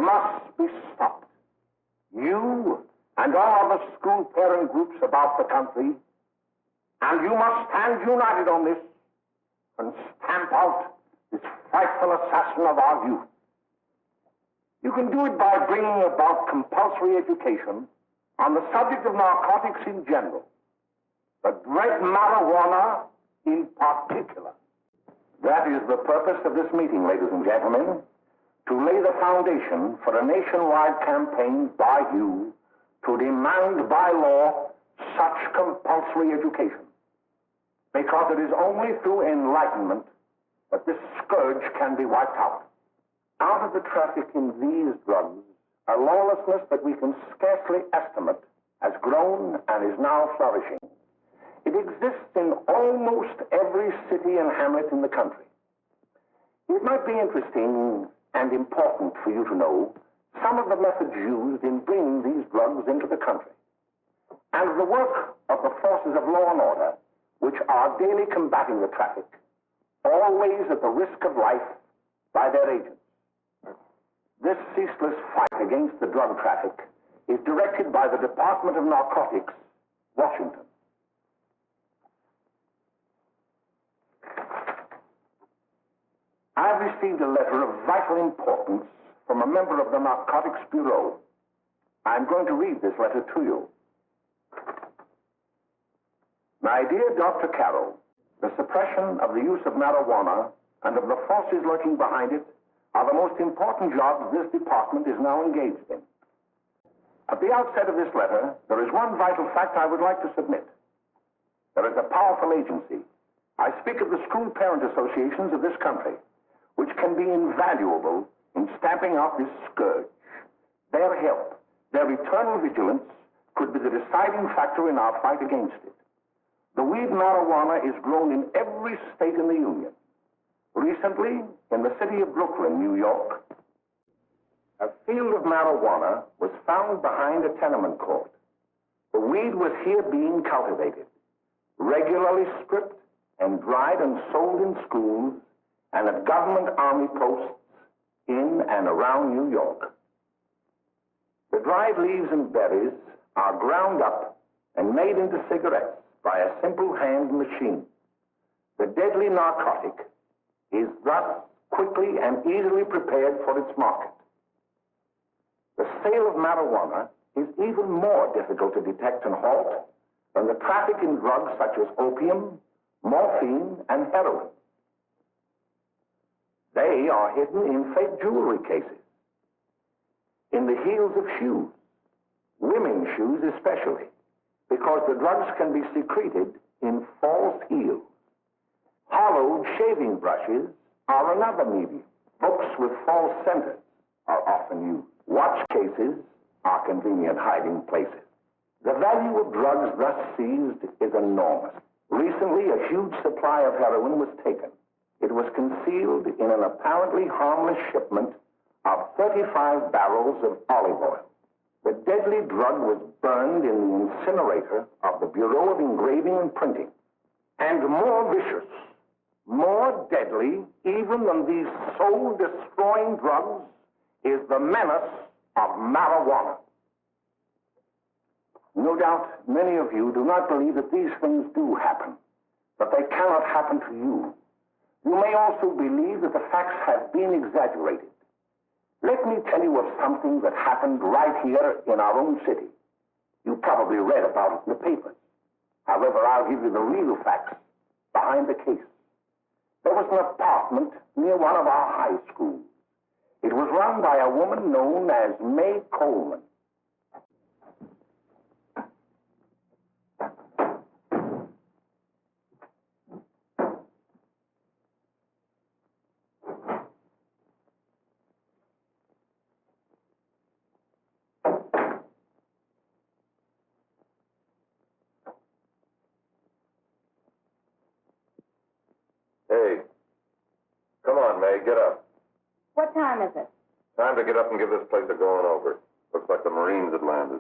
Must be stopped. You and all other school parent groups about the country, and you must stand united on this and stamp out this frightful assassin of our youth. You can do it by bringing about compulsory education on the subject of narcotics in general, but dread marijuana in particular. That is the purpose of this meeting, ladies and gentlemen, to lay the foundation for a nationwide campaign by you to demand by law such compulsory education. Because it is only through enlightenment that this scourge can be wiped out. Out of the traffic in these drugs, a lawlessness that we can scarcely estimate has grown and is now flourishing. It exists in almost every city and hamlet in the country. It might be interesting and important for you to know some of the methods used in bringing these drugs into the country, and the work of the forces of law and order, which are daily combating the traffic, always at the risk of life, by their agents. This ceaseless fight against the drug traffic is directed by the Department of Narcotics, Washington. I've received a letter of vital importance from a member of the Narcotics Bureau. I'm going to read this letter to you. My dear Dr. Carroll, the suppression of the use of marijuana and of the forces lurking behind it are the most important jobs this department is now engaged in. At the outset of this letter, there is one vital fact I would like to submit. There is a powerful agency. I speak of the school parent associations of this country, which can be invaluable in stamping out this scourge. Their help, their eternal vigilance, could be the deciding factor in our fight against it. The weed marijuana is grown in every state in the Union. Recently, in the city of Brooklyn, New York, a field of marijuana was found behind a tenement court. The weed was here being cultivated, regularly stripped and dried and sold in schools and at government army posts in and around New York. The dried leaves and berries are ground up and made into cigarettes by a simple hand machine. The deadly narcotic is thus quickly and easily prepared for its market. The sale of marijuana is even more difficult to detect and halt than the traffic in drugs such as opium, morphine, and heroin. They are hidden in fake jewelry cases, in the heels of shoes, women's shoes especially, because the drugs can be secreted in false heels. Hollowed shaving brushes are another medium. Books with false centers are often used. Watch cases are convenient hiding places. The value of drugs thus seized is enormous. Recently, a huge supply of heroin was taken. It was concealed in an apparently harmless shipment of 35 barrels of olive oil. The deadly drug was burned in the incinerator of the Bureau of Engraving and Printing. And more vicious, more deadly, even than these soul-destroying drugs, is the menace of marijuana. No doubt many of you do not believe that these things do happen, but they cannot happen to you. You may also believe that the facts have been exaggerated. Let me tell you of something that happened right here in our own city. You probably read about it in the papers. However, I'll give you the real facts behind the case. There was an apartment near one of our high schools. It was run by a woman known as May Coleman. Hey, come on, May, get up. What time is it? Time to get up and give this place a going over. Looks like the Marines had landed.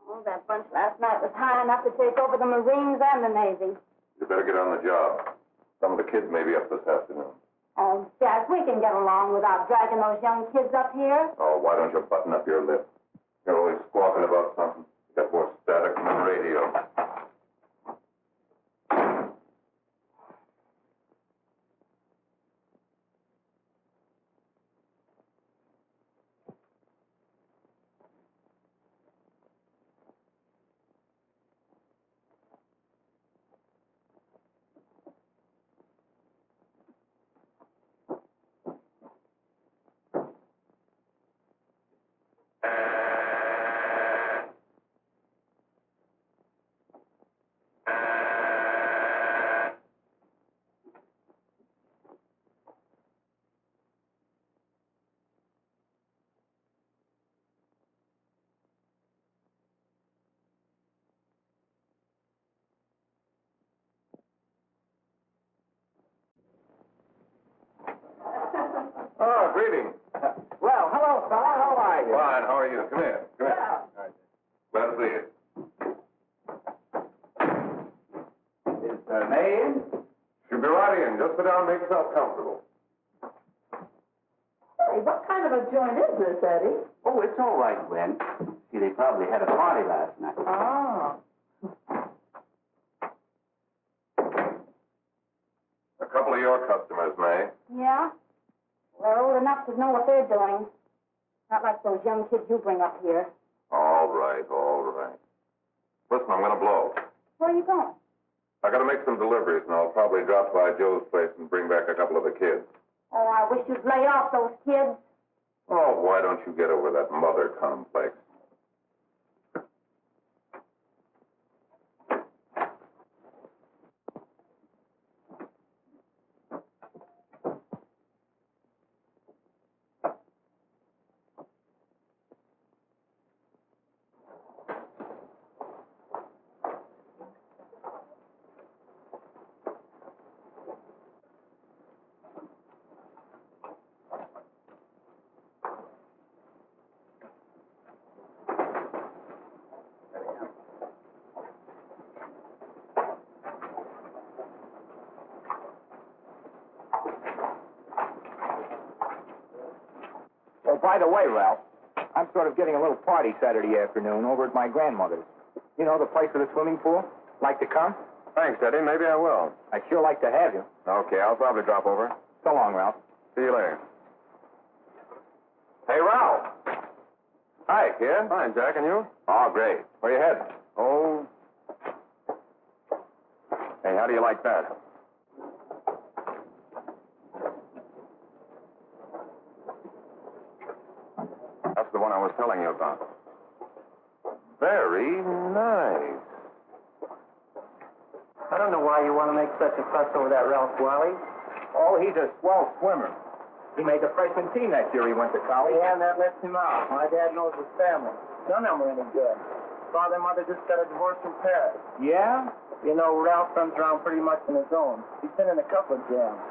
Oh, that bunch last night was high enough to take over the Marines and the Navy. You better get on the job. Some of the kids may be up this afternoon. Oh, Jack, we can get along without dragging those young kids up here. Oh, why don't you button up your lip? You're always squawking about something. You got more static than the radio. Oh, greetings. Well, hello, fella. How are you? Fine, how are you? Come here. Come here. Glad to see you. Is May in? She'll be right in. Just sit down and make yourself comfortable. Hey, what kind of a joint is this, Eddie? Oh, it's all right, Gwen. See, they probably had a party last night. Oh. A couple of your customers, May. Yeah? They're old enough to know what they're doing. Not like those young kids you bring up here. All right, all right. Listen, I'm going to blow. Where are you going? I got to make some deliveries, and I'll probably drop by Joe's place and bring back a couple of the kids. Oh, I wish you'd lay off those kids. Oh, why don't you get over that mother complex? Oh, by the way, Ralph, I'm sort of getting a little party Saturday afternoon over at my grandmother's. You know, the place with the swimming pool? Like to come? Thanks, Eddie. Maybe I will. I'd sure like to have you. Okay, I'll probably drop over. So long, Ralph. See you later. Hey, Ralph. Hi, kid. Fine, Jack, and you? Oh, great. Where you heading? Oh. Hey, how do you like that? That's the one I was telling you about. Very nice. I don't know why you want to make such a fuss over that Ralph Wally. Oh, he's a swell swimmer. He made the freshman team that year he went to college. Yeah, and that lets him out. My dad knows his family. None of them are any good. Father and mother just got a divorce from Paris. Yeah? You know, Ralph runs around pretty much on his own. He's been in a couple of jams.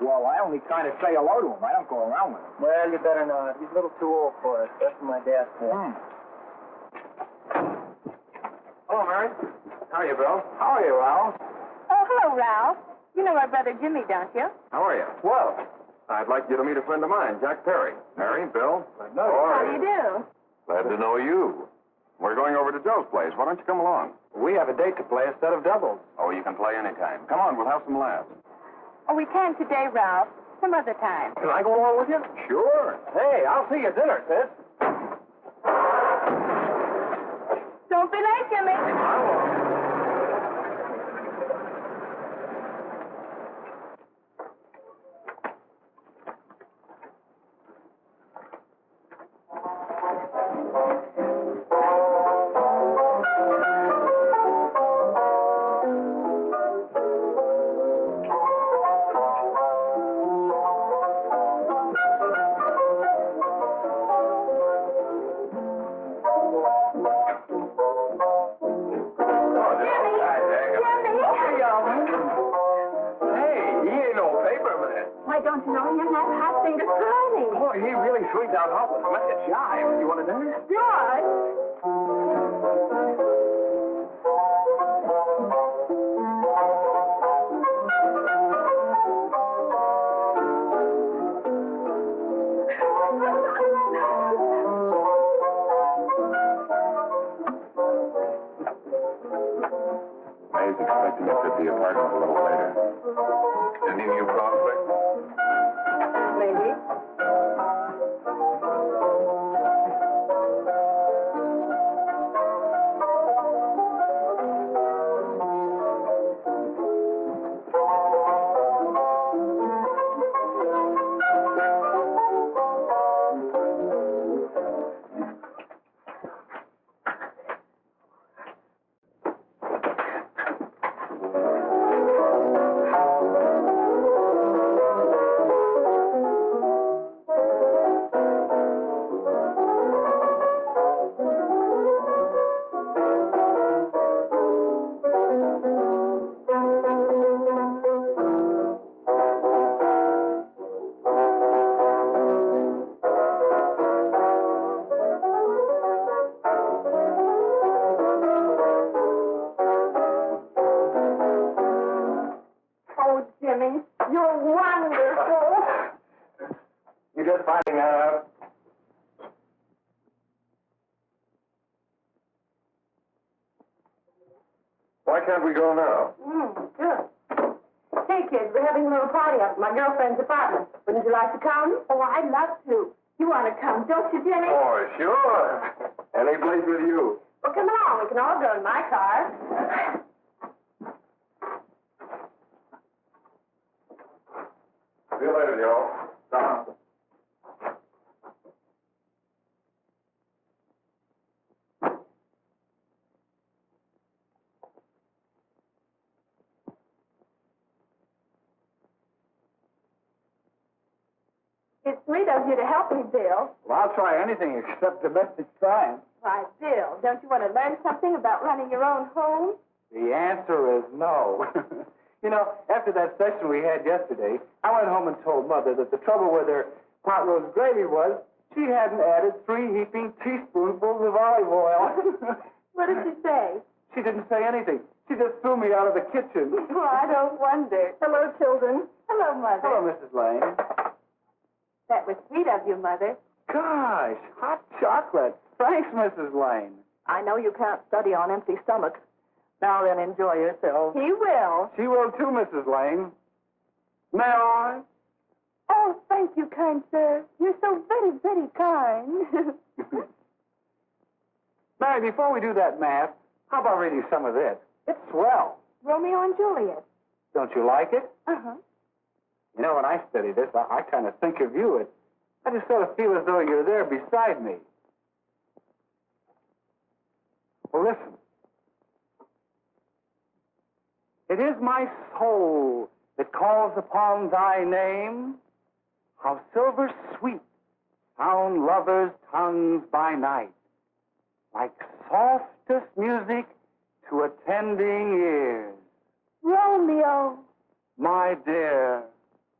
Well, I only kind of say hello to him. I don't go around with him. Well, you better not. He's a little too old for it. That's what my dad said. Hello, Mary. How are you, Bill? How are you, Ralph? Oh, hello, Ralph. You know my brother Jimmy, don't you? How are you? Well, I'd like you to meet a friend of mine, Jack Perry. Mary, Bill. no. How do you do? Glad to know you. We're going over to Joe's place. Why don't you come along? We have a date to play instead of doubles. Oh, you can play anytime. Come on, we'll have some laughs. Oh, we can't today, Ralph. Some other time. Can I go along with you? Sure. Hey, I'll see you at dinner, sis. Don't be late, Jimmy. I won't. Why, don't you know him? That hot finger's Carleton. Boy, he really swings out hot with a wicked jive. You want to dance? George. to get to the apartment a little later. Any new prospects? Maybe. Why can't we go now? Good. Hey, kids, we're having a little party up at my girlfriend's apartment. Wouldn't you like to come? Oh, I'd love to. You want to come, don't you, Jimmy? Oh, sure. Any place with you. Well, come along. We can all go in my car. See you later, Joe. Down. It's sweet of you to help me, Bill. Well, I'll try anything except domestic science. Why, Bill, don't you want to learn something about running your own home? The answer is no. You know, after that session we had yesterday, I went home and told Mother that the trouble with her pot roast gravy was she hadn't added 3 heaping teaspoonfuls of olive oil. What did she say? She didn't say anything. She just threw me out of the kitchen. Well, I don't wonder. Hello, children. Hello, Mother. Hello, Mrs. Lane. That was sweet of you, Mother. Gosh, hot chocolate. Thanks, Mrs. Lane. I know you can't study on empty stomachs. Now then, enjoy yourself. He will. She will too, Mrs. Lane. May I? Oh, thank you, kind sir. You're so very, very kind. Mary, before we do that math, how about reading some of this? It's swell. Romeo and Juliet. Don't you like it? Uh-huh. You know, when I study this, I kind of think of you. I just sort of feel as though you're there beside me. Well, listen. It is my soul that calls upon thy name. How silver sweet sound lovers' tongues by night, like softest music to attending ears. Romeo, My dear,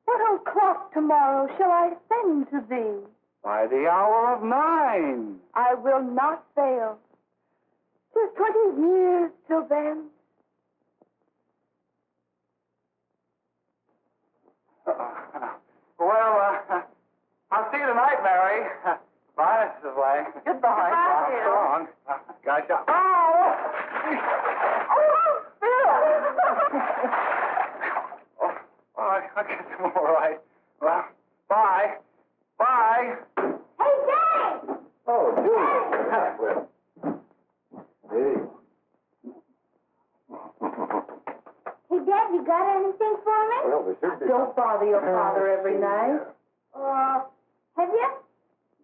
what o'clock tomorrow shall I send to thee? by the hour of 9. I will not fail. 'Tis 20 years till then. I'll see you tonight, Mary. Bye, Mrs. Lane. Goodbye. Goodbye, Bill. So long. Gosh, I guess I'm all right. Well, bye. Bye. Hey, Dad! Oh, Julie. Well, hey. Hey, Dad, you got anything for me? Well, there should be. Don't bother your father every night. Have you?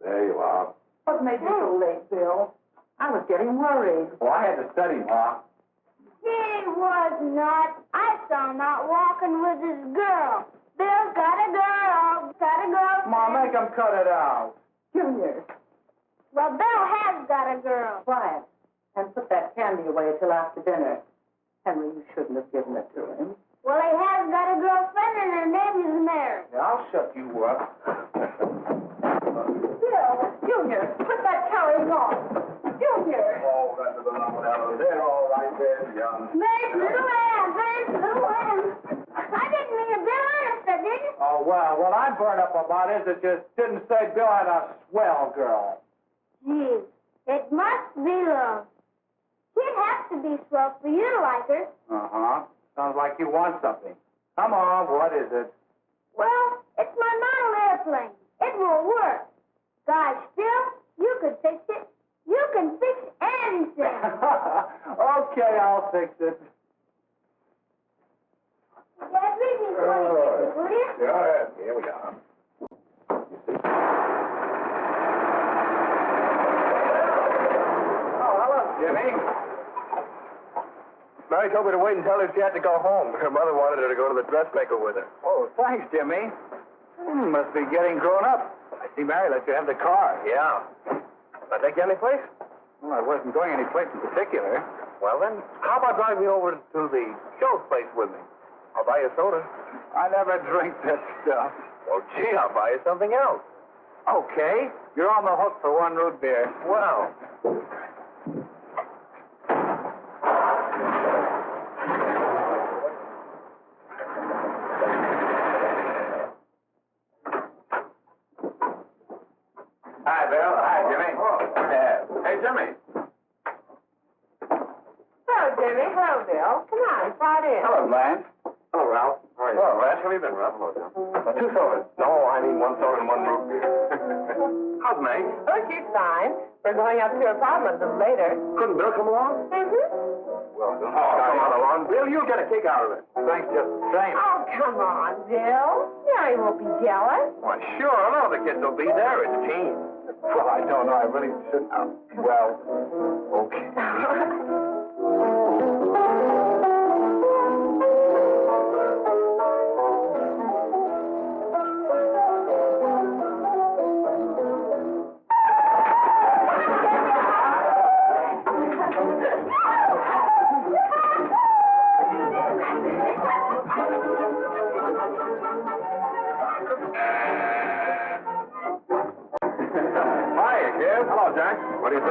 There you are. What made you so late, Bill? I was getting worried. Well, I had to study, Ma. He was not. I saw him out walking with his girl. Bill's got a girl. Got a girl. Ma, make him cut it out. Junior, Well, Bill has got a girl. quiet. And put that candy away till after dinner. Henry, you shouldn't have given it to him. Well, he has got a girlfriend, and her name is Mary. Yeah, I'll shut you up. Bill, Junior, put that carrying on. Junior. Oh, that's a phenomenal. They're all right there, young. Mary's little lamb. Mary's little lamb. I didn't mean to be honest, I didn't. Oh, well, what I'm burned up about is it just didn't say Bill had a swell girl. Gee, it must be love. She'd have to be swell for you to like her. Uh-huh. Sounds like you want something. Come on, what is it? Well, it's my model airplane. It won't work. Gosh, Bill, you could fix it. You can fix anything. Okay, I'll fix it. Dad, read me 26, will you? Go ahead. Here we go. Oh, hello, Jimmy. Mary told me to wait and tell her she had to go home. Her mother wanted her to go to the dressmaker with her. Oh, thanks, Jimmy. Must be getting grown up. I see Mary let you have the car. Yeah. Can I take you any place? Well, I wasn't going any place in particular. Well, then, how about driving me over to the show's place with me? I'll buy you a soda. I never drink that stuff. Well, gee, I'll buy you something else. Okay, you're on the hook for one root beer. Well. Hi, Bill. Hi, Jimmy. Hey, Jimmy. Hello, Jimmy. Hello, Bill. Come on, slide in. Hello, Blanche. Hello, Ralph. How are you? Hello, Ralph. How have you been, Ralph? Hello, John. 2 sodas. No, I mean 1 soda and 1 root beer. How's May? Oh, she's fine. We're going up to her apartment a little later. Couldn't Bill come along? Well, come on along. Bill, you'll get a kick out of it. Thanks just the same. Oh, come on, Bill. Mary won't be jealous. Why, sure. None of the kids will be there. It's teens. Well, I don't know. I really shouldn't. Well, okay. Hello, Jack. What do you say?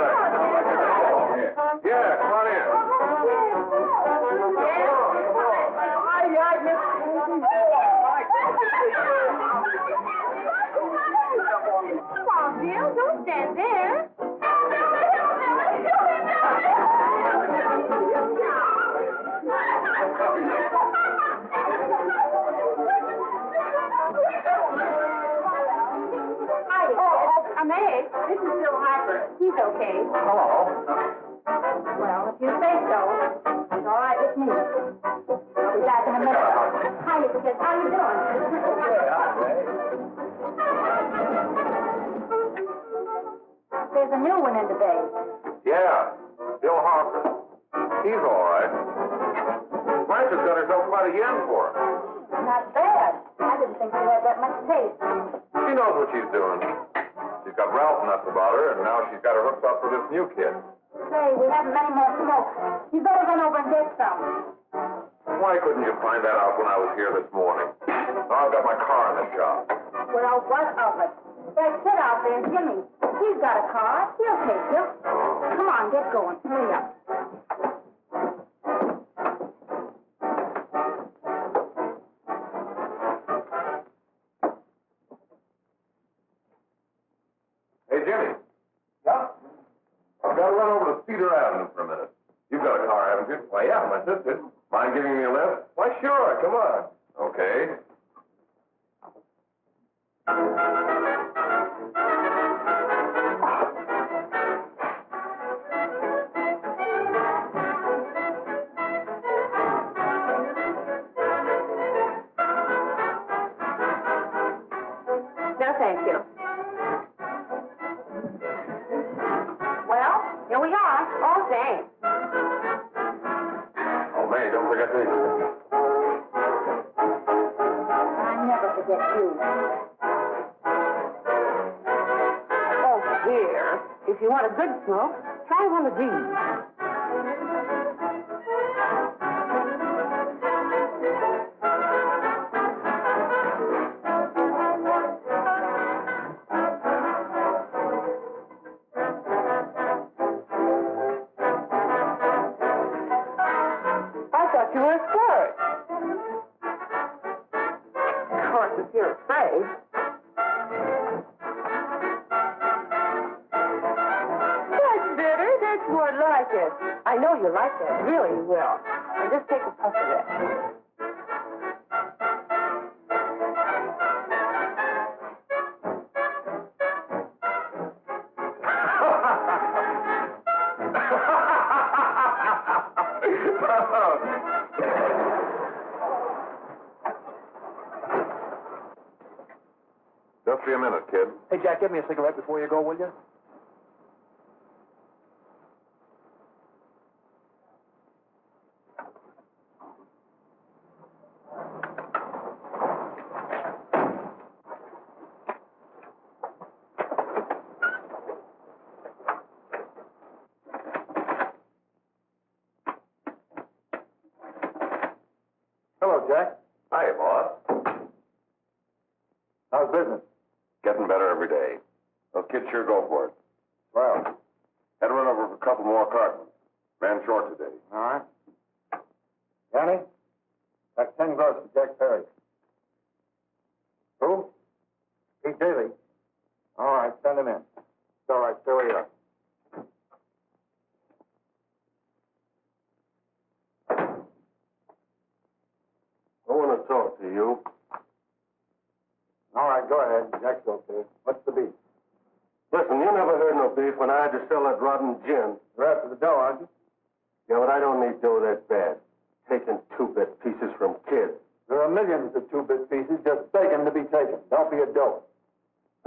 Yeah, come on in. Come on, Bill. Don't stand there. Meg, this is Bill Harper. He's okay. Hello. Well, if you say so, it's all right with me. I'll be back in a minute. Hi, kids. How you doing? There's a new one in today. Yeah, Bill Harper. He's all right. Blanche's got herself quite a yen for him. Not bad. I didn't think she had that much taste. She knows what she's doing. She's got Ralph nuts about her, and now she's got her hooked up with this new kid. Say, we haven't many more smoke. You better run over and get some. Why couldn't you find that out when I was here this morning? Now I've got my car in the shop. Well, what of it? That kid out there, Jimmy. He's got a car. He'll take you. Come on, get going. Hurry up. Hey, Jimmy. Yeah? I've got to run over to Cedar Avenue for a minute. You've got a car, haven't you? Why, yeah, my sister. Mind giving me a lift? Why, sure. Come on. Okay. No, thank you. Well, here we are. Oh, thanks. Oh, May, don't forget me. I never forget you. Oh, dear. If you want a good smoke, try one of these. I thought you were a flirt. Of course, if you're afraid. That's better. Kids would like it. I know you like it. Really, you will. And just take a puff of that. Just be a minute, kid. Hey, Jack, give me a cigarette before you go, will you? Hello, Jack. Hi, boss. How's business? Getting better every day. Those kids sure go for it. Well, Had to run over for a couple more cartons. Ran short today. all right. Johnny, that's 10 gross for Jack Perry. Who? Pete Daly. All right, send him in. It's all right, so are you. I want to talk to you. All right, go ahead. Jack's okay. What's the beef? Listen, you never heard no beef when I had to sell that rotten gin. You're after the dough, aren't you? Yeah, but I don't need dough that bad. Taking two-bit pieces from kids. There are millions of two-bit pieces just begging to be taken. Don't be a dope.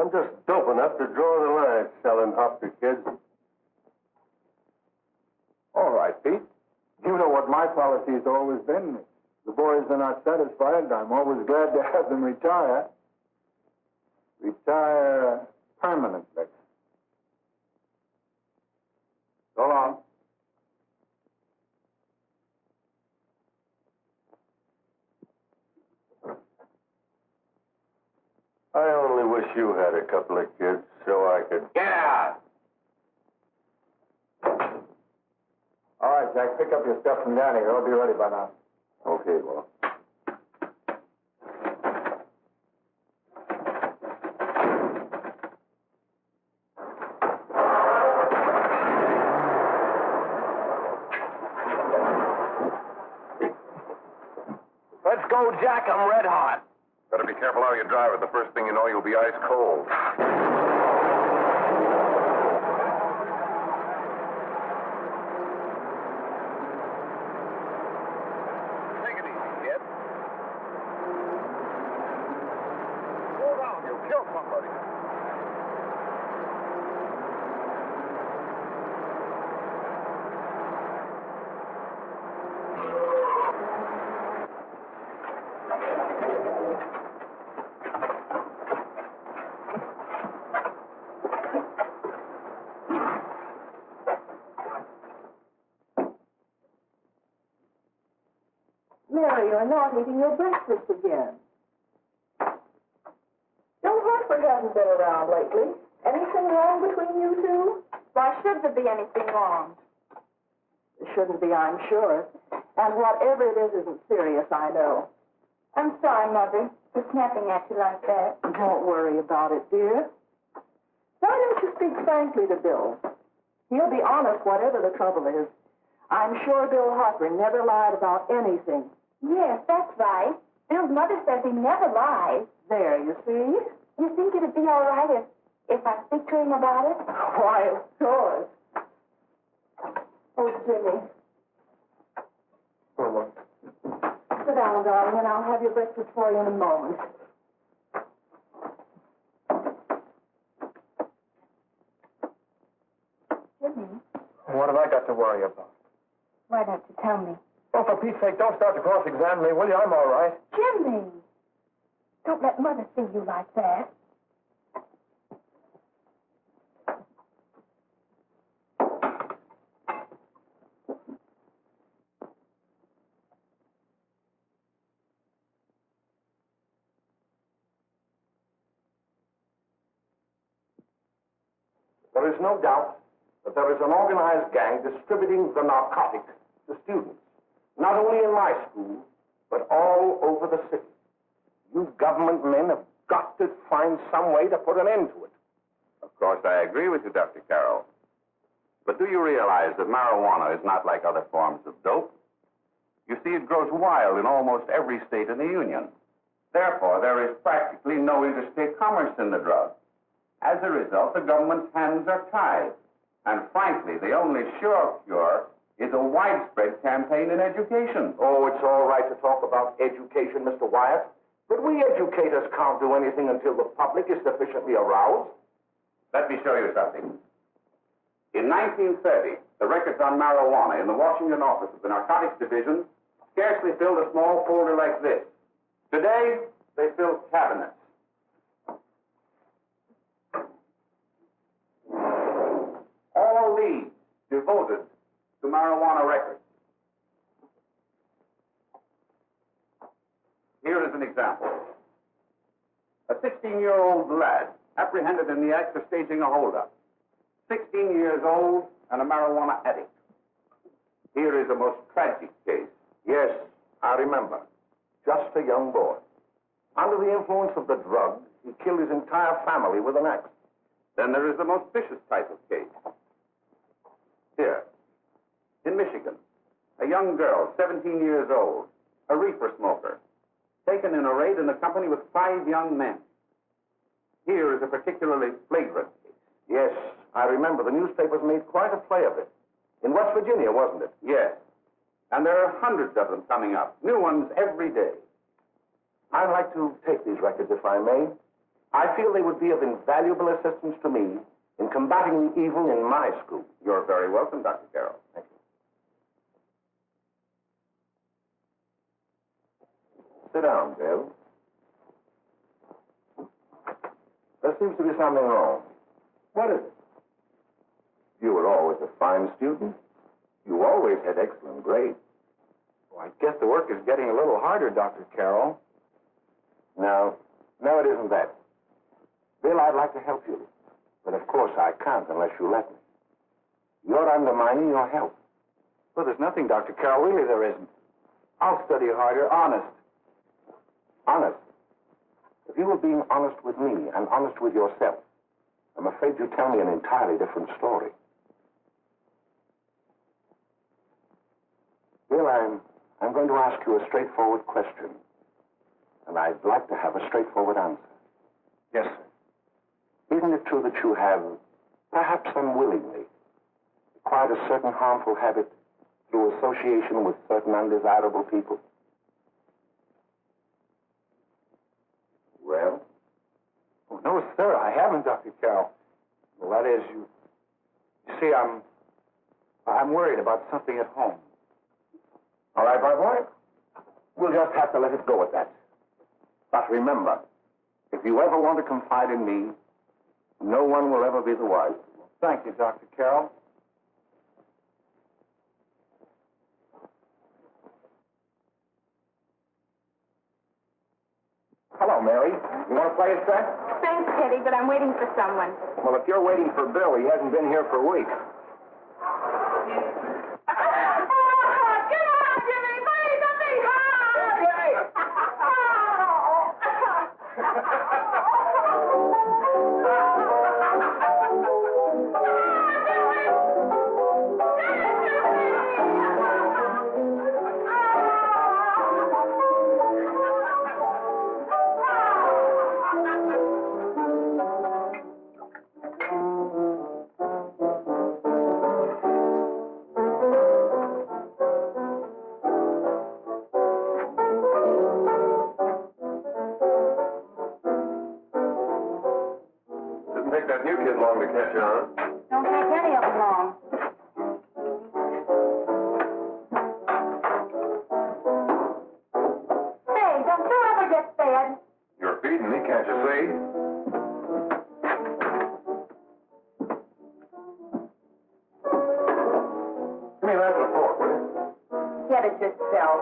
I'm just dope enough to draw the line selling up to kids. All right, Pete. You know what my policy has always been. If the boys are not satisfied, I'm always glad to have them retire. Retire permanently. So long. I only wish you had a couple of kids so I could... Get out! All right, Jack, pick up your stuff from Danny. They'll be ready by now. Okay, well. Let's go, Jack. I'm red hot. Better be careful how you drive it. The first thing you know, you'll be ice cold. Take it easy, kid. Slow down. You'll kill somebody. Mary, you're not eating your breakfast again. Don't Hartford hasn't been around lately. Anything wrong between you two? Why should there be anything wrong? There shouldn't be, I'm sure. And whatever it is isn't serious, I know. I'm sorry, Mother, for snapping at you like that. Don't worry about it, dear. Why don't you speak frankly to Bill? He'll be honest whatever the trouble is. I'm sure Bill Harper never lied about anything. Yes, that's right. Bill's mother says he never lies. There, you see? You think it'd be all right if I speak to him about it? Why, of course. Oh, Jimmy. Sit down, darling, and I'll have your breakfast for you in a moment. Jimmy, What have I got to worry about? why don't you tell me? Oh, for Pete's sake, don't start to cross-examine me, will you? I'm all right. Jimmy! Don't let Mother see you like that. There is no doubt that there is an organized gang distributing the narcotic to students, not only in my school, but all over the city. You government men have got to find some way to put an end to it. Of course, I agree with you, Dr. Carroll. But do you realize that marijuana is not like other forms of dope? You see, it grows wild in almost every state in the Union. Therefore, there is practically no interstate commerce in the drug. As a result, the government's hands are tied. And frankly, the only sure cure is a widespread campaign in education. Oh, it's all right to talk about education, Mr. Wyatt. But we educators can't do anything until the public is sufficiently aroused. Let me show you something. In 1930, the records on marijuana in the Washington office of the Narcotics Division scarcely filled a small folder like this. Today, they fill cabinets. All these devoted to marijuana records. Here is an example. A 16-year-old lad apprehended in the act of staging a holdup. 16 years old and a marijuana addict. Here is a most tragic case. Yes, I remember. Just a young boy. Under the influence of the drug, he killed his entire family with an axe. Then there is the most vicious type of case. Here, in Michigan, a young girl, 17 years old, a reefer smoker, taken in a raid in the company with 5 young men. Here is a particularly flagrant case. Yes, I remember. The newspapers made quite a play of it. In West Virginia, wasn't it? Yes. And there are hundreds of them coming up, new ones every day. I'd like to take these records, if I may. I feel they would be of invaluable assistance to me in combating the evil in my school. You're very welcome, Dr. Carroll. Thank you. Sit down, Bill. There seems to be something wrong. What is it? You were always a fine student. You always had excellent grades. Well, I guess the work is getting a little harder, Dr. Carroll. No, it isn't that. Bill, I'd like to help you. But of course I can't unless you let me. You're undermining your health. Well, there's nothing, Dr. Carroll. Really, there isn't. I'll study harder, honest. Honest? If you were being honest with me and honest with yourself, I'm afraid you'd tell me an entirely different story. Bill, I'm going to ask you a straightforward question. And I'd like to have a straightforward answer. Yes, sir. Isn't it true that you have, perhaps unwillingly, acquired a certain harmful habit through association with certain undesirable people? Well? Oh, no, sir, I haven't, Dr. Carroll. Well, that is, you see, I'm worried about something at home. All right, my boy. We'll just have to let it go at that. But remember, if you ever want to confide in me, no one will ever be the wiser. Thank you, Dr. Carroll. Hello, Mary. You want to play a set? Thanks, Teddy, but I'm waiting for someone. Well, if you're waiting for Bill, he hasn't been here for weeks. Take that new kid long to catch on. Don't take any of them long. Say, don't you ever get fed? You're feeding me, can't you see? Give me that and a fork, will you? Get it yourself.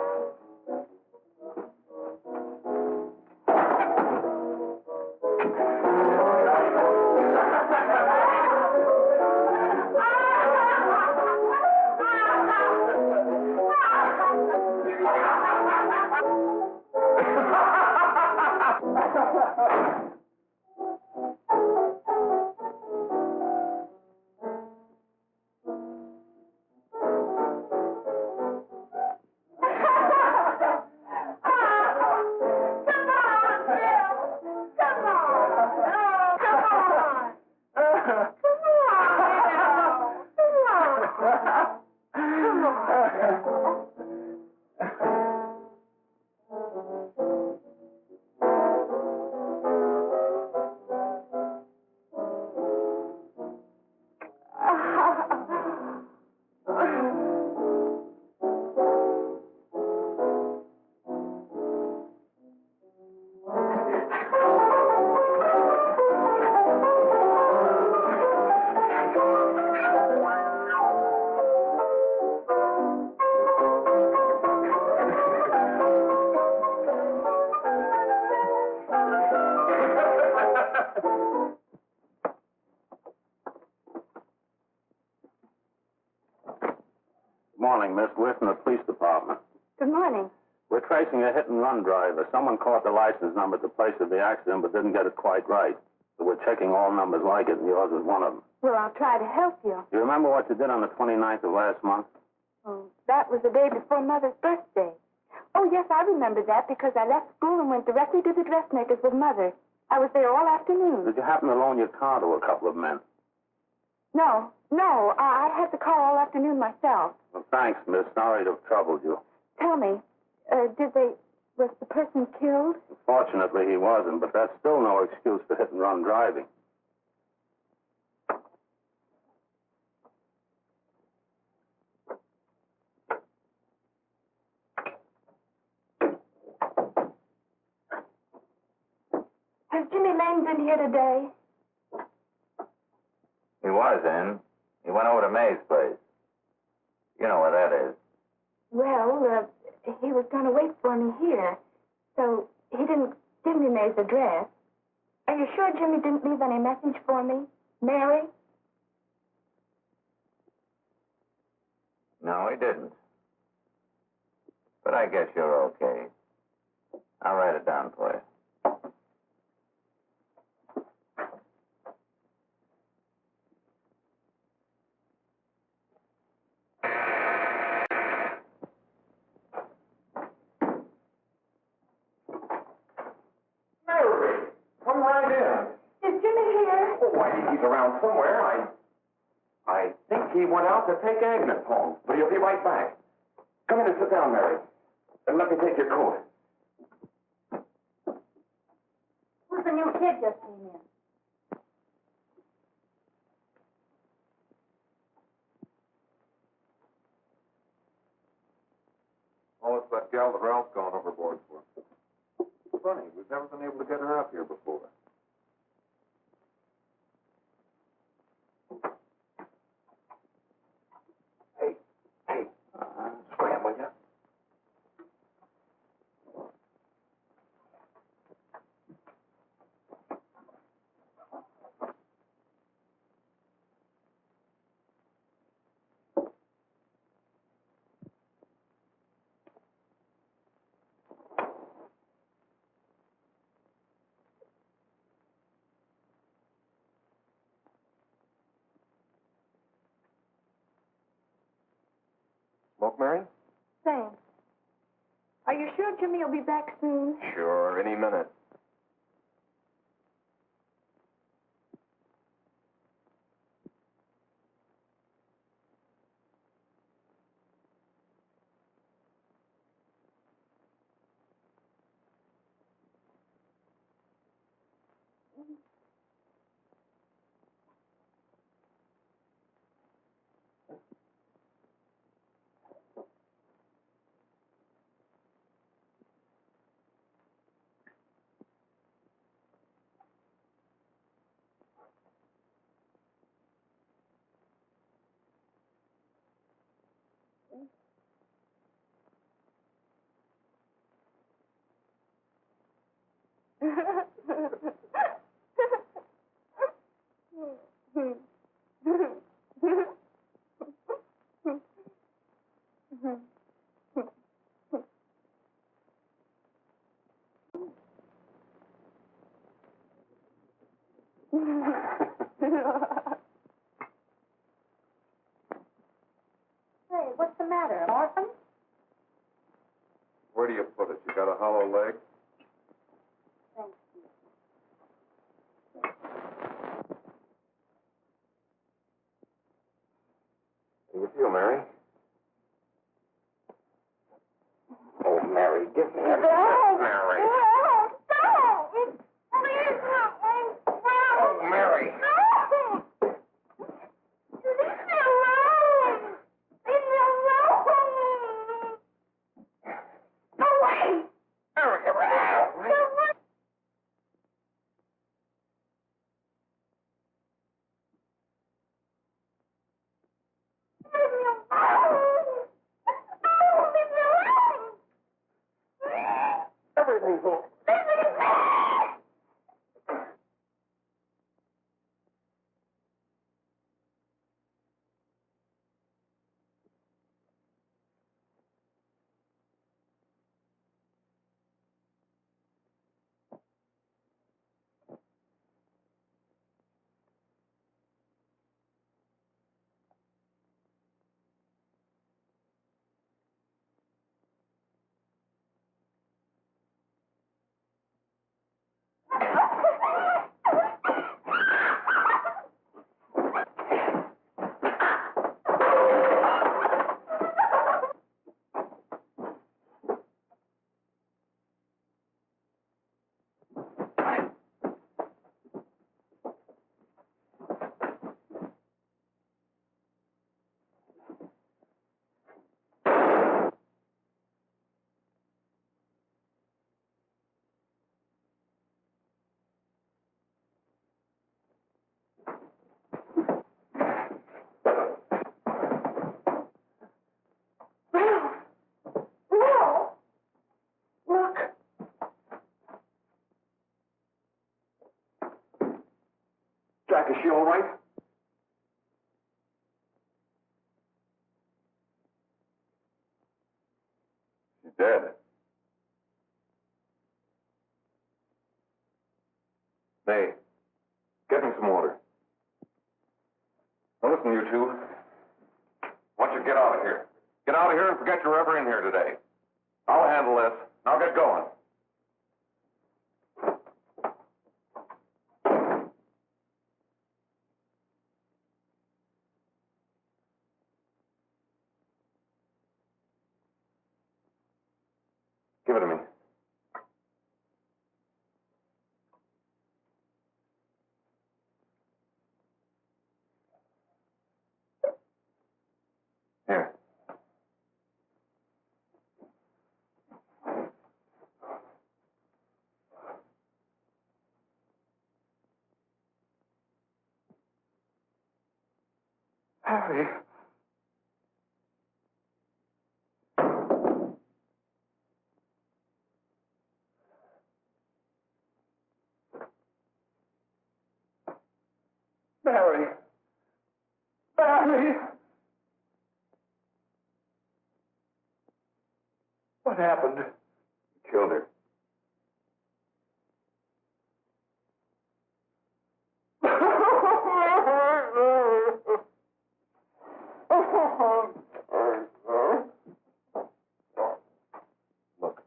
Morning, Miss. We're from the police department. Good morning. We're tracing a hit-and-run driver. Someone caught the license number at the place of the accident but didn't get it quite right. So we're checking all numbers like it, and yours is one of them. Well, I'll try to help you. You remember what you did on the 29th of last month? Oh, that was the day before Mother's birthday. Oh, yes, I remember that because I left school and went directly to the dressmaker's with Mother. I was there all afternoon. Did you happen to loan your car to a couple of men? No. I had the car all afternoon myself. Well, thanks, miss. Sorry to have troubled you. Tell me, was the person killed? Fortunately, he wasn't, but that's still no excuse for hit-and-run driving. Has Jimmy Lane been here today? He was in. He went over to May's place. You know where that is. Well, he was going to wait for me here, so he didn't give me May's address. Are you sure Jimmy didn't leave any message for me? Mary? No, he didn't. But I guess you're okay. I'll write it down for you. Mary, come right in. Is Jimmy here? Oh, I think he's around somewhere. I think he went out to take Agnes home, but he'll be right back. Come in and sit down, Mary. And let me take your coat. Who's the new kid just came in? Oh, it's that gal that Ralph's gone overboard for. Funny, we've never been able to get her up here before. Hey, scram, will you? Smoke, Mary? Thanks. Are you sure Jimmy will be back soon? Sure, any minute. Hey, what's the matter? An orphan? Where do you put it? You got a hollow leg? Thank you. He was feel, Mary? Oh, Mary, give me a No. Mary. No. No. Please, no. Oh, Mary. No. Leave me alone. Leave me alone. Go away. Mary, Go away. Leave me alone. Oh, leave me alone. everything's all Leave me alone. Jack, is she all right? She's dead. May, get me some water. Now listen, you two. I want you to get out of here. Get out of here and forget you're ever in here today. I'll handle this. Now get going. Give it to me. Here. Harry. Mary. Mary. What happened? Killed her. Look.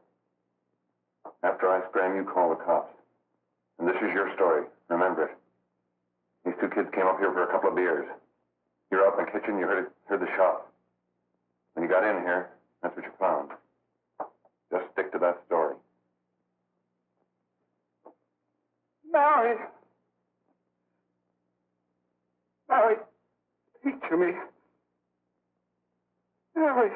After I scram, you call the cops. And this is your story. Remember it. These two kids came up here for a couple of beers. You're out in the kitchen, you heard the shot. When you got in here, that's what you found. Just stick to that story. Mary. Mary, speak to me. Mary.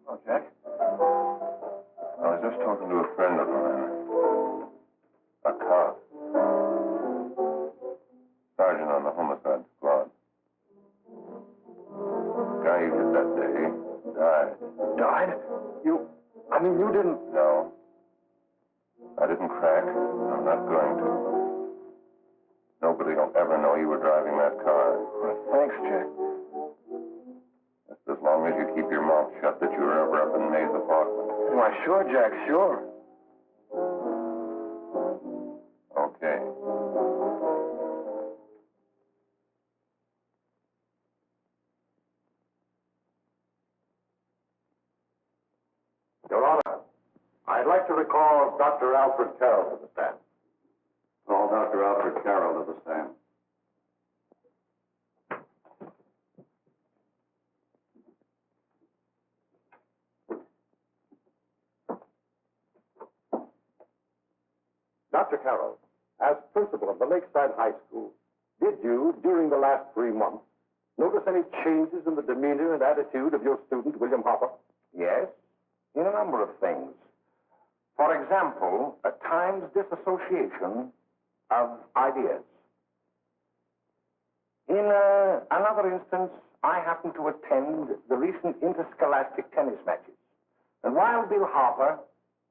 Oh, Jack? I was just talking to a friend of mine. A cop. Sergeant on the homicide squad. The guy you hit that day died. Died? You didn't... No. I didn't crack. I'm not going to. Nobody will Sure, Jack, sure. Okay. Your Honor, I'd like to recall Dr. Alfred Carroll to the stand. Call Dr. Alfred Carroll to the stand. Dr. Carroll, as principal of the Lakeside High School, did you, during the last 3 months, notice any changes in the demeanor and attitude of your student, William Hopper? Yes, in a number of things. For example, at times disassociation of ideas. In another instance, I happened to attend the recent interscholastic tennis matches. And while Bill Harper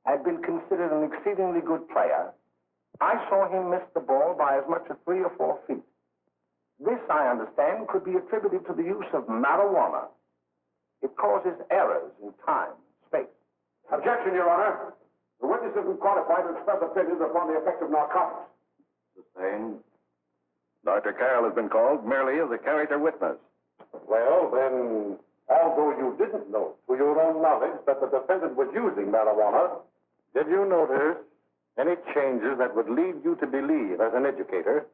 had been considered an exceedingly good player, I saw him miss the ball by as much as 3 or 4 feet. This, I understand, could be attributed to the use of marijuana. It causes errors in time and space. Objection, Your Honor. The witness isn't qualified to express opinions upon the effect of narcotics. Sustained. Dr. Carroll has been called merely as a character witness. Well, then, although you didn't know to your own knowledge that the defendant was using marijuana, did you notice any changes that would lead you to believe, as an educator,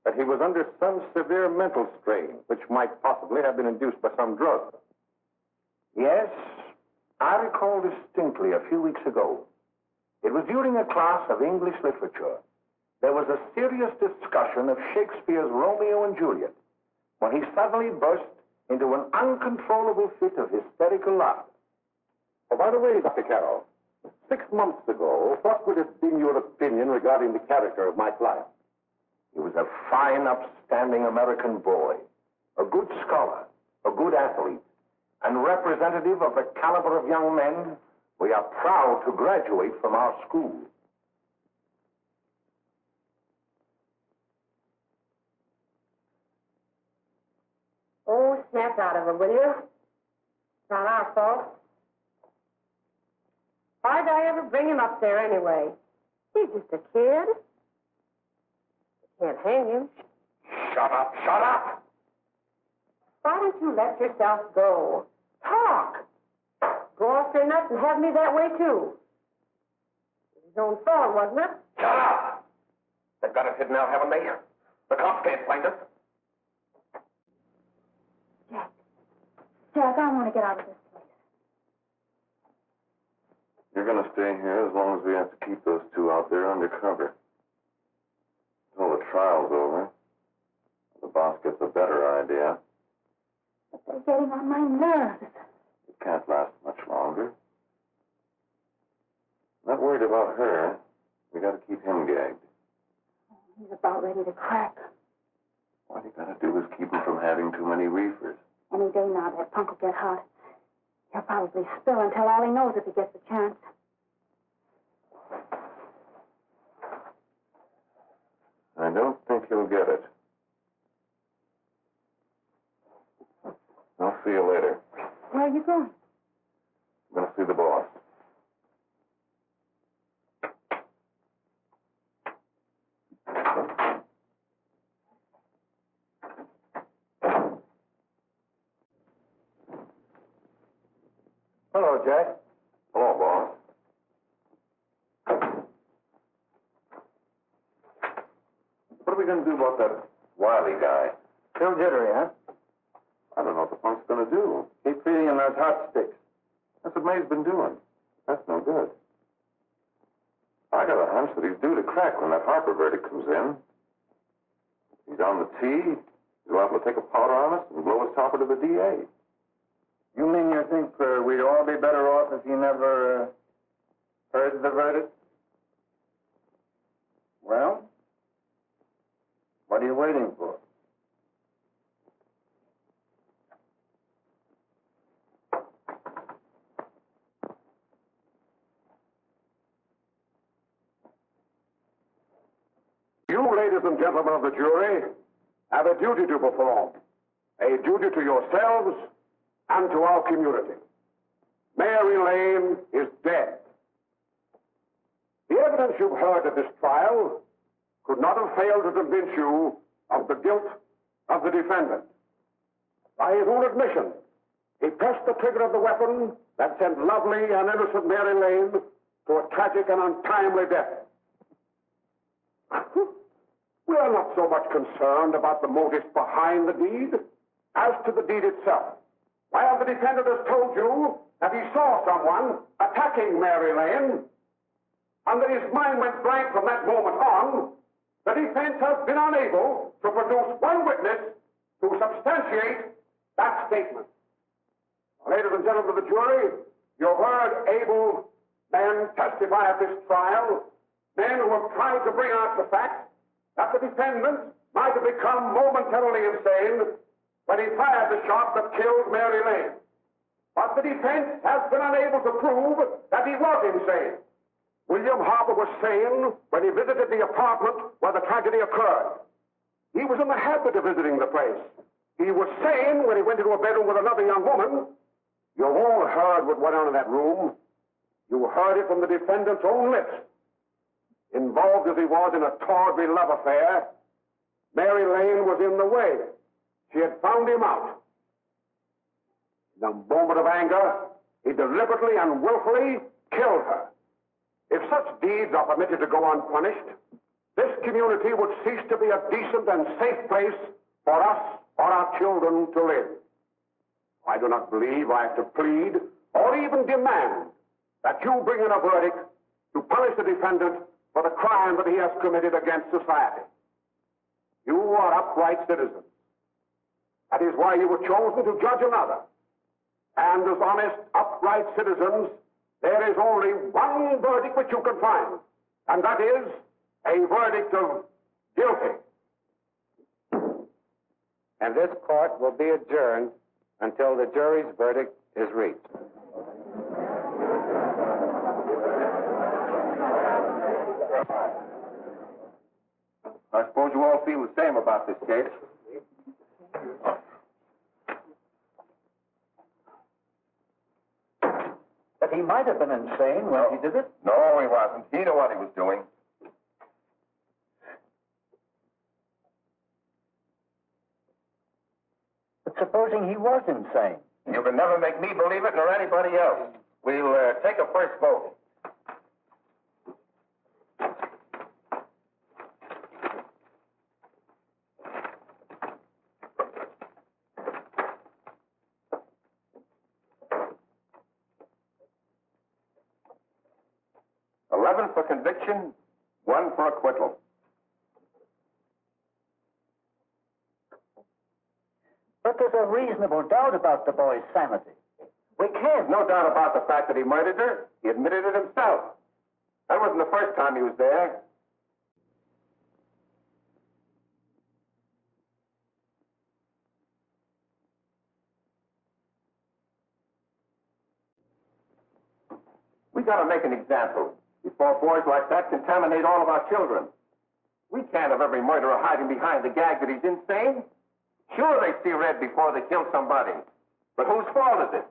that he was under some severe mental strain, which might possibly have been induced by some drug? Yes, I recall distinctly a few weeks ago. It was during a class of English literature. There was a serious discussion of Shakespeare's Romeo and Juliet, when he suddenly burst into an uncontrollable fit of hysterical laughter. Oh, by the way, Dr. Carroll, 6 months ago, what would have been your opinion regarding the character of my client? He was a fine, upstanding American boy, a good scholar, a good athlete, and representative of the caliber of young men we are proud to graduate from our school. Oh, snap out of it, will you? It's not our fault. Why'd I ever bring him up there anyway? He's just a kid. Can't hang him. Shut up, shut up! Why don't you let yourself go? Talk. Go off your nuts and have me that way, too. It was his own fault, wasn't it? Shut up! They've got us hidden out, haven't they? The cops can't find us. Jack, I want to get out of this place. You're going to stay here as long as we have to keep those two out there undercover. Until the trial's over. The boss gets a better idea. But they're getting on my nerves. It can't last much longer. Not worried about her. We got to keep him gagged. He's about ready to crack. What you got to do is keep him from having too many reefers. Any day now, that punk will get hot. He'll probably spill and tell all he knows if he gets the chance. I don't think he'll get it. I'll see you later. Where are you going? I'm going to see the boss. Hello, Jack. Hello, boss. What are we going to do about that Wiley guy? Still jittery, huh? I don't know what the punk's going to do. Keep feeding him those hot sticks. That's what May's been doing. That's no good. I got a hunch that he's due to crack when that Harper verdict comes in. He's on the tee. He's liable to take a powder on us and blow his topper to the DA. You mean you think we'd all be better off if he never heard the verdict? Well, what are you waiting for? You, ladies and gentlemen of the jury, have a duty to perform. A duty to yourselves and to our community. Mary Lane is dead. The evidence you've heard at this trial could not have failed to convince you of the guilt of the defendant. By his own admission, he pressed the trigger of the weapon that sent lovely and innocent Mary Lane to a tragic and untimely death. We are not so much concerned about the motives behind the deed as to the deed itself. While the defendant has told you that he saw someone attacking Mary Lane, and that his mind went blank from that moment on, the defense has been unable to produce one witness to substantiate that statement. Ladies and gentlemen of the jury, you've heard able men testify at this trial, men who have tried to bring out the fact that the defendant might have become momentarily insane when he fired the shot that killed Mary Lane. But the defense has been unable to prove that he was insane. William Harper was sane when he visited the apartment where the tragedy occurred. He was in the habit of visiting the place. He was sane when he went into a bedroom with another young woman. You've all heard what went on in that room. You heard it from the defendant's own lips. Involved as he was in a tawdry love affair, Mary Lane was in the way. She had found him out. In a moment of anger, he deliberately and willfully killed her. If such deeds are permitted to go unpunished, this community would cease to be a decent and safe place for us or our children to live. I do not believe I have to plead or even demand that you bring in a verdict to punish the defendant for the crime that he has committed against society. You are upright citizens. That is why you were chosen to judge another. And as honest, upright citizens, there is only one verdict which you can find, and that is a verdict of guilty. And this court will be adjourned until the jury's verdict is reached. I suppose you all feel the same about this case. But he might have been insane when he did it. No, he wasn't. He knew what he was doing. But supposing he was insane? You can never make me believe it, nor anybody else. We'll take a first vote. For conviction, 1 for acquittal. But there's a reasonable doubt about the boy's sanity. We can't. No doubt about the fact that he murdered her. He admitted it himself. That wasn't the first time he was there. We got to make an example before boys like that contaminate all of our children. We can't have every murderer hiding behind the gag that he's insane. Sure, they see red before they kill somebody. But whose fault is it?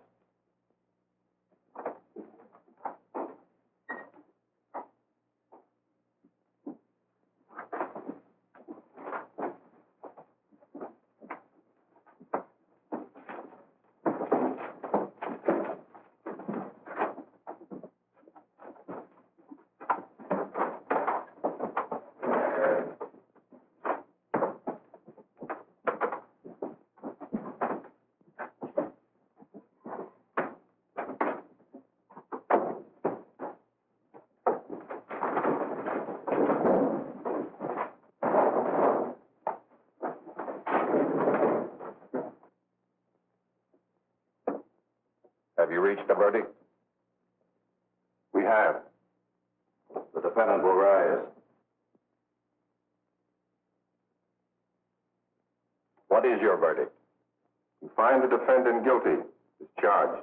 Have you reached a verdict? We have. The defendant will rise. What is your verdict? You find the defendant guilty, is charged.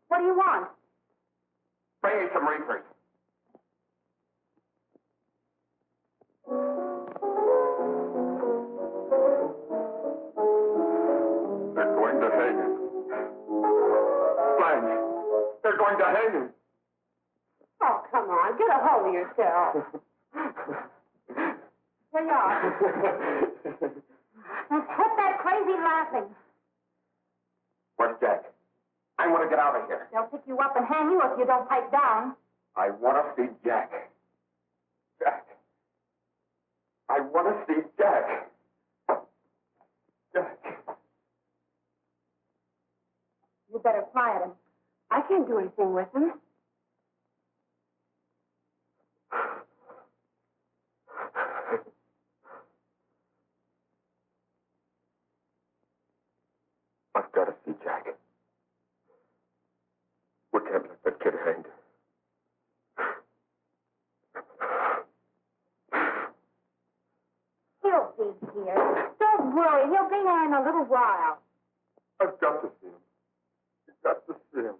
What do you want? Bring me some reefers. They're going to hang him. Blanche, they're going to hang him. Oh, come on. Get a hold of yourself. Here you are. Now, quit that crazy laughing. Where's Jack? I want to get out of here. They'll pick you up and hang you if you don't pipe down. I want to see Jack. Jack. I want to see Jack. Jack. You better quiet him. I can't do anything with him. I've got to see Jack. We can't let that kid hang. He'll be here. Don't worry. He'll be here in a little while. I've got to see him. You've got to see him.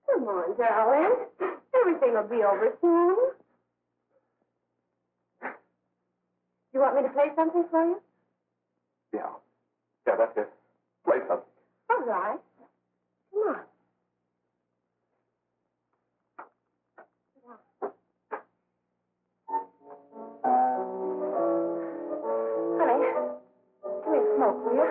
Come on, darling. Everything will be over soon. You want me to play something for you? Yeah. Yeah, that's it. Play something. All right. Come on. Honey, give me a smoke, will you?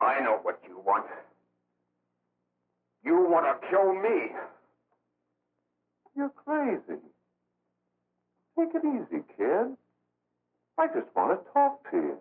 I know what you want. You want to kill me. You're crazy. Take it easy, kid. I just want to talk to you.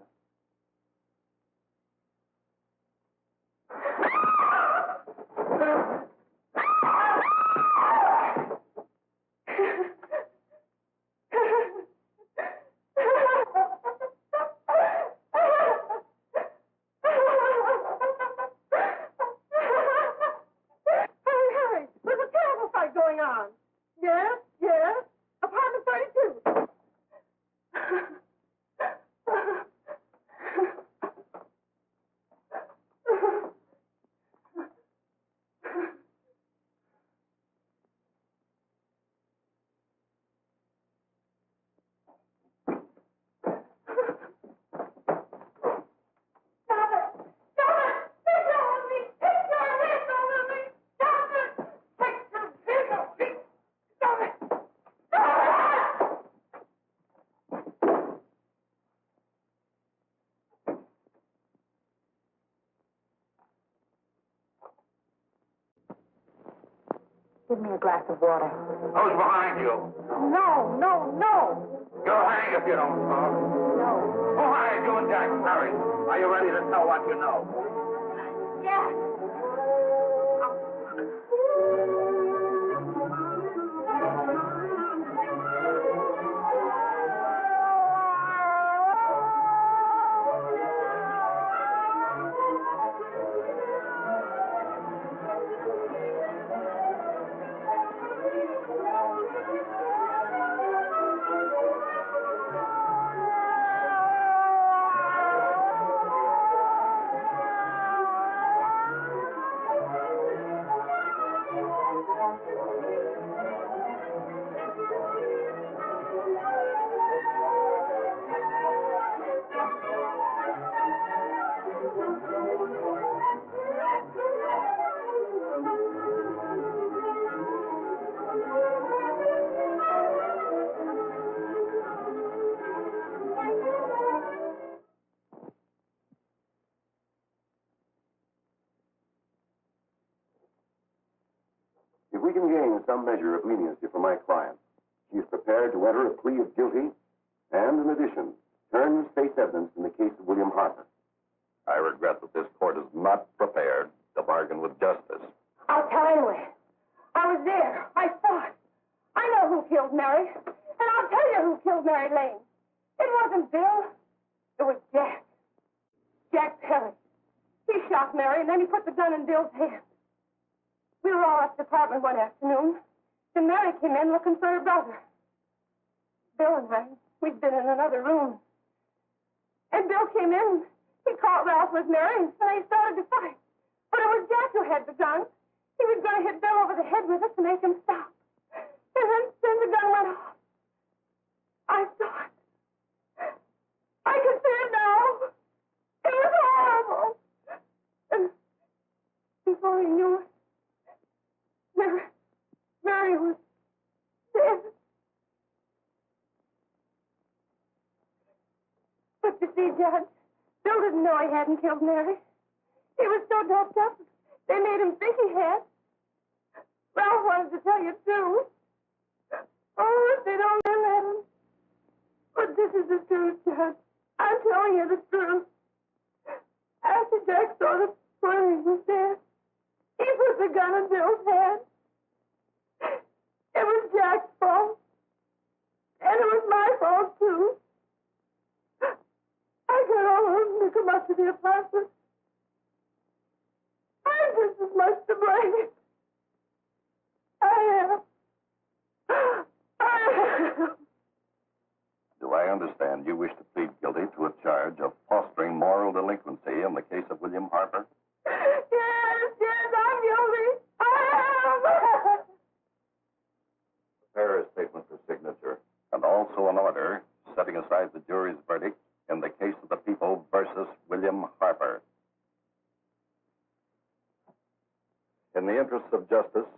Give me a glass of water. Who's behind you? No, no, no. You'll hang if you don't talk. No. Who hired you and Jack? Hurry. Are you ready to tell what you know? Yes. If we can gain some measure of leniency for my client, she is prepared to enter a plea of guilty and, in addition, turn state's evidence in the case of William Harper. I regret that this court is not prepared to bargain with justice. I'll tell anyway. I was there. I saw it. I know who killed Mary. And I'll tell you who killed Mary Lane. It wasn't Bill. It was Jack. Jack Perry. He shot Mary, and then he put the gun in Bill's hand. We were all at the apartment one afternoon. Then Mary came in looking for her brother. Bill and I, we'd been in another room. And Bill came in. He caught Ralph with Mary, and they started to fight. But it was Jack who had the gun. He was going to hit Bill over the head with it to make him stop. And then the gun went off. I saw it. I can see it now. It was horrible. And before he knew it, Mary was dead. But you see, Judge, Bill didn't know he hadn't killed Mary. He was so doped up, they made him think he had. Ralph wanted to tell you, too. Oh, if they don't let him. But this is the truth, Judge. I'm telling you the truth. After Jack saw the body was dead, he put the gun in Bill's hand. It was Jack's fault. And it was my fault, too. I got all of them to come up to the apartment. I'm just as much to blame. I am. Do I understand you wish to plead guilty to a charge of fostering moral delinquency in the case of William Harper? Yes, I'm guilty. I am. Prepare a statement for signature, and also an order setting aside the jury's verdict in the case of the people versus William Harper. In the interests of justice,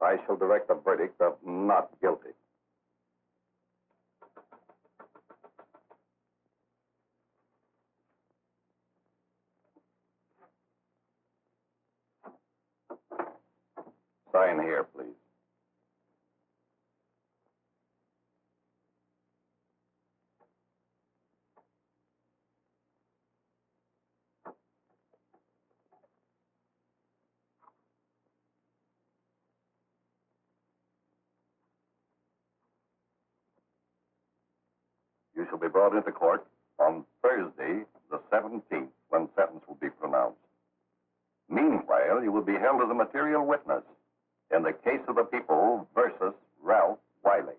I shall direct a verdict of not guilty. Sign here, please. You shall be brought into court on Thursday, the 17th, when sentence will be pronounced. Meanwhile, you will be held as a material witness in the case of the people versus Ralph Wiley.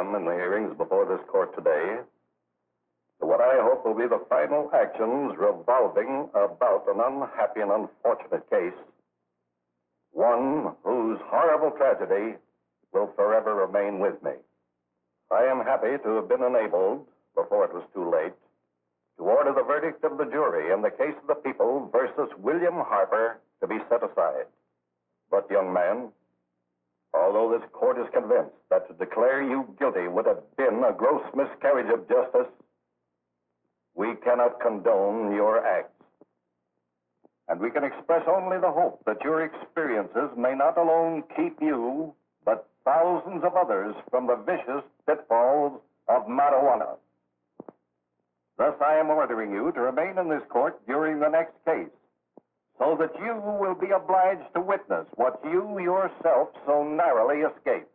come in the hearings before this court today to what I hope will be the final actions revolving about an unhappy and unfortunate case, one whose horrible tragedy will forever remain with me. I am happy to have been enabled, before it was too late, to order the verdict of the jury in the case of the people versus William Harper to be set aside. But, young man, although this court is convinced that to declare you guilty would have been a gross miscarriage of justice, we cannot condone your acts. And we can express only the hope that your experiences may not alone keep you, but thousands of others from the vicious pitfalls of marijuana. Thus, I am ordering you to remain in this court during the next case, so that you will be obliged to witness what you yourself so narrowly escaped.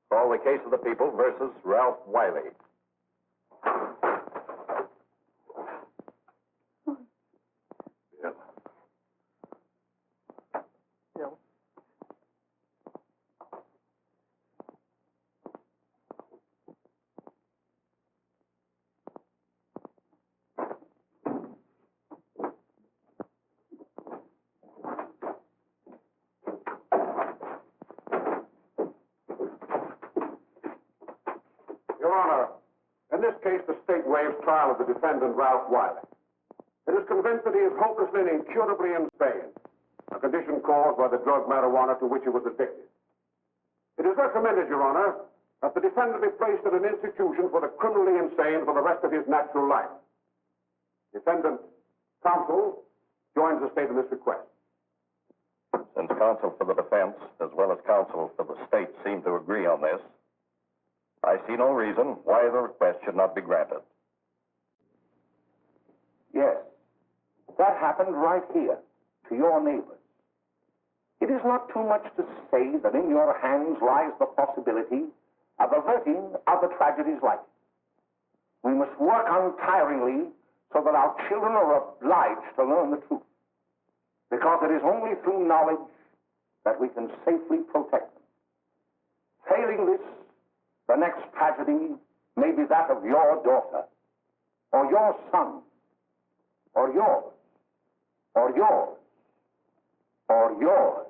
Call the case of the people versus Ralph Wiley. Your Honor, in this case, the state waives trial of the defendant, Ralph Wiley. It is convinced that he is hopelessly and incurably insane, a condition caused by the drug marijuana to which he was addicted. It is recommended, Your Honor, that the defendant be placed in an institution for the criminally insane for the rest of his natural life. Defendant counsel joins the state in this request. Since counsel for the defense, as well as counsel for the state, seem to agree on this, I see no reason why the request should not be granted. Yes, that happened right here, to your neighbors. It is not too much to say that in your hands lies the possibility of averting other tragedies like it. We must work untiringly so that our children are obliged to learn the truth, because it is only through knowledge that we can safely protect them. Failing this, the next tragedy may be that of your daughter, or your son, or yours, or yours, or yours.